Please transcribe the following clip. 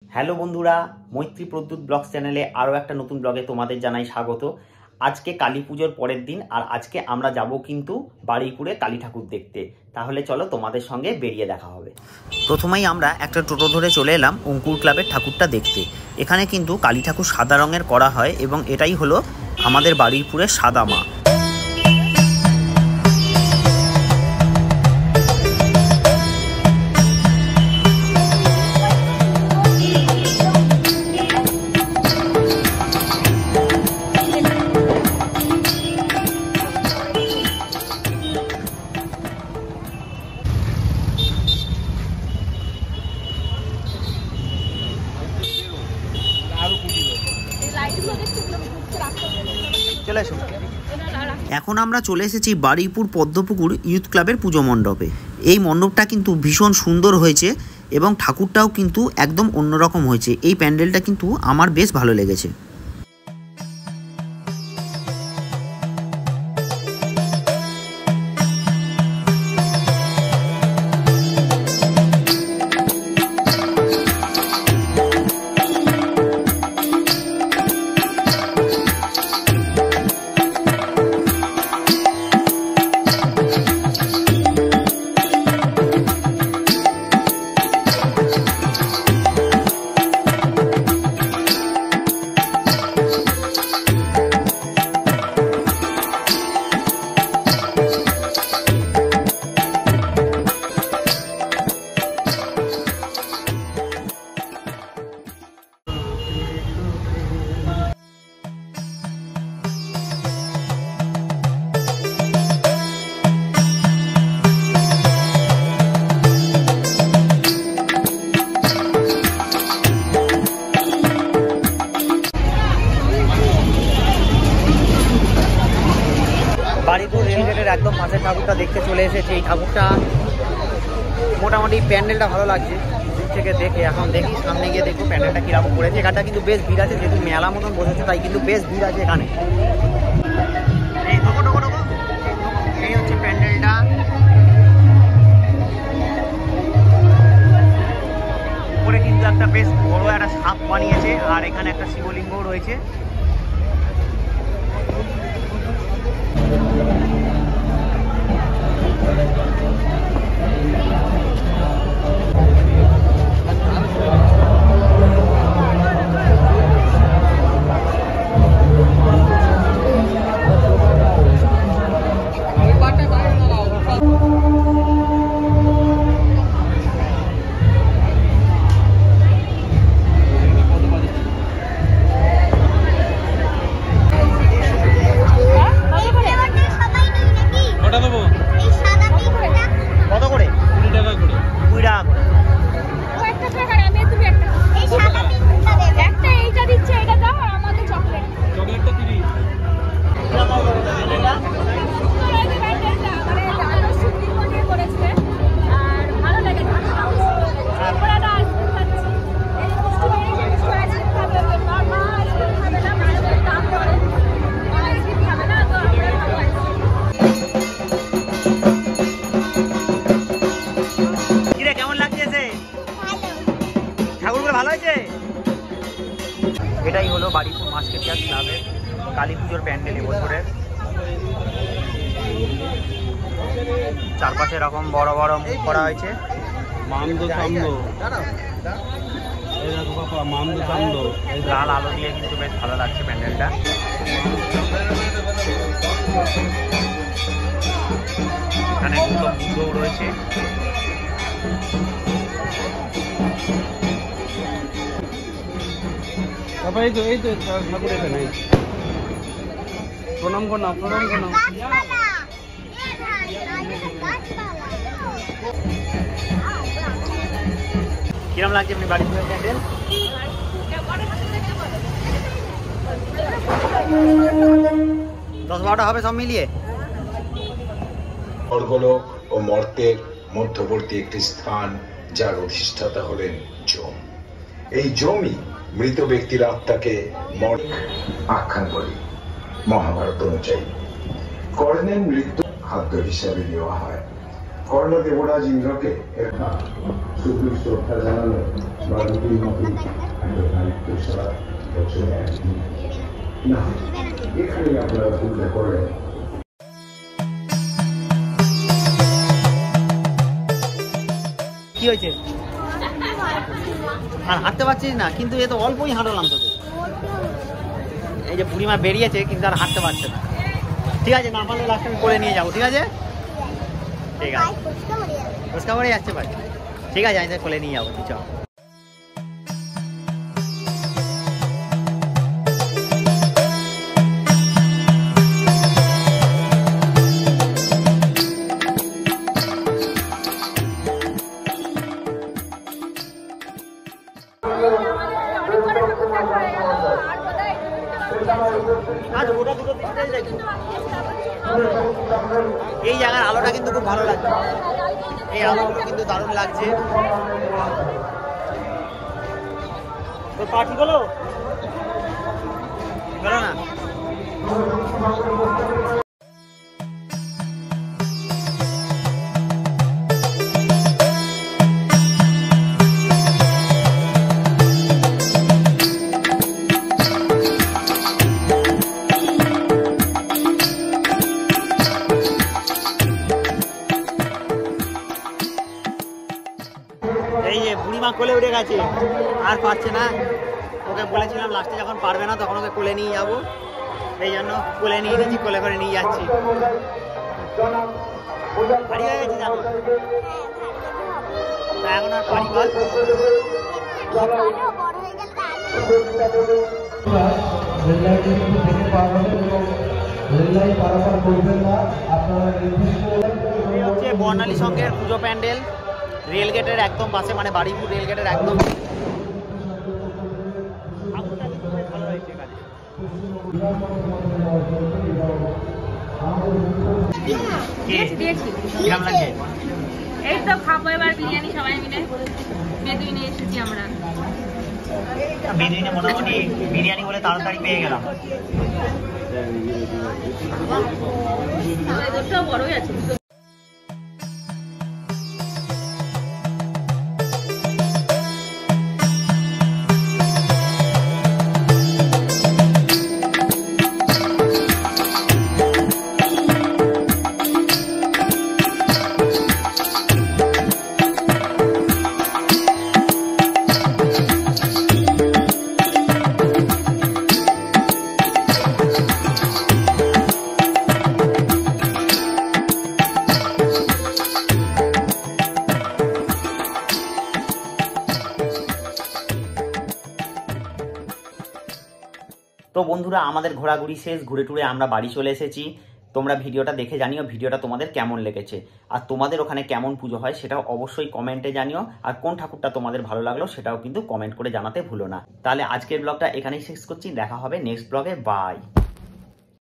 Hello বন্ধুরা, মৈত্রী Pradyut blogs চ্যানেলে আরও একটা নতুন ব্লগে তোমাদের জানাই স্বাগত। আজকে কালী পুজোর পরের দিন, আর আজকে আমরা যাব কিন্তু বারুইপুরে কালী ঠাকুর দেখতে। তাহলে চলো তোমাদের সঙ্গে বেরিয়ে দেখা হবে। প্রথমেই আমরা একটা টোটো ধরে চলে এলাম অঙ্কুর ক্লাবের ঠাকুরটা দেখতে। এখানে কিন্তু কালী ঠাকুর সাদা রঙের করা হয় এবং এটাই হলো আমাদের বারুইপুরের সাদা মা। এখন আমরা চলে এসেছি বারুইপুর পদ্মপুকুর ইউথ ক্লাবের পুজো মণ্ডপে। এই মণ্ডপটা কিন্তু ভীষণ সুন্দর হয়েছে এবং ঠাকুরটাও কিন্তু একদম অন্যরকম হয়েছে। এই প্যান্ডেলটা কিন্তু আমার বেশ ভালো লেগেছে। বারুইপুর রেলগেটের একদম পাশের ঠাকুরটা দেখতে চলে এসেছে। এই ঠাকুরটা মোটামুটি প্যান্ডেলটা ভালো লাগছে দূর থেকে দেখে। এখন দেখি সামনে গিয়ে দেখবো প্যান্ডেলটা কীরকম করেছে। এখানটা কিন্তু বেশ ভিড় আছে, যেহেতু মেলা মতন বসেছে তাই কিন্তু বেশ ভিড় আছে এখানে। এই হচ্ছে প্যান্ডেলটা। উপরে কিন্তু একটা বেশ বড় একটা সাপ বানিয়েছে, আর এখানে একটা শিবলিঙ্গও রয়েছে। এটাই হলো বারুইপুর মাস্কেটিয়ার ক্লাবের কালী পুজোর প্যান্ডেল এবছরের। চারপাশে এরকম বড় বড় মুখ করা হয়েছে। লাল আলো দিয়ে কিন্তু বেশ ভালো লাগছে প্যান্ডেলটা। এখানে দুটো বুদ্ধও রয়েছে। এই তো ঠাকুর এখানে প্রণাম করলাম। কিরম লাগছে আপনি বাড়িপুরের প্যান্ডেল? 10-12টা হবে সব মিলিয়ে। স্বর্গলোক ও মর্তের মধ্যবর্তী একটি স্থান, যার অধিষ্ঠাতা হলেন যম। এই যমই মৃত ব্যক্তির আত্মাকে আখ্যান করে। মহাভারত অনুযায়ী কর্ণের মৃত্যু খাদ্য হিসাবে নেওয়া হয়। কর্ণ দেবরাজ ইন্দ্রকে সুদূর শ্রদ্ধা জানানো বাল্মীকির মতো একটা দায়িত্ব ছাড়া বছরে একদিন না, এখানে আপনারা ভুলটা করেন। কি হয়েছে? আর হাঁটতে পারছিস না? কিন্তু এ তো অল্পই হাঁটলাম তোকে। এই যে বুড়িমা বেরিয়েছে কিন্তু আর হাঁটতে পারছে না। ঠিক আছে, না পারলে লাস্ট আমি করে নিয়ে যাবো। ঠিক আছে, ঠিক আছে, ফুচকা পড়ে যাচ্ছে ভাই। ঠিক আছে, আমি কোলে নিয়ে যাবো, তুই চল। এই জায়গার আলোটা কিন্তু খুব ভালো লাগছে, এই আলোগুলো কিন্তু দারুণ লাগছে। তোর পা ঠিক হলো? হলো না? এই যে বুড়িমা কোলে উঠে গেছে, আর পারছে না। ওকে বলেছিলাম লাস্টে যখন পারবে না তখন ওকে কোলে নিয়ে যাবো, এই জন্য কোলে নিয়ে নিচ্ছি, কোলে করে নিয়ে যাচ্ছি। ভারী হয়ে গেছে জানো, এখন আর পারি বল। বর্ণালী সংঘের পুজো প্যান্ডেল রেলগেটের একদম পাশে, মানে বারুইপুর রেলগেটের একদম। এই তো খাবো এবার বিরিয়ানি সবাই মিলে। বেদুইনে এসেছি আমরা, বেদুইনে মোটামুটি বিরিয়ানি বলে তাড়াতাড়ি পেয়ে গেলাম। বড়ই আছে। তো বন্ধুরা, আমাদের ঘোরাঘুরি শেষ, ঘুরে টুরে আমরা বাড়ি চলে এসেছি। তোমরা ভিডিওটা দেখে জানিও ভিডিওটা তোমাদের কেমন লেগেছে, আর তোমাদের ওখানে কেমন পুজো হয় সেটাও অবশ্যই কমেন্টে জানিও, আর কোন ঠাকুরটা তোমাদের ভালো লাগলো সেটাও কিন্তু কমেন্ট করে জানাতে ভুলো না। তাহলে আজকের ব্লগটা এখানেই শেষ করছি, দেখা হবে নেক্সট ব্লগে। বাই।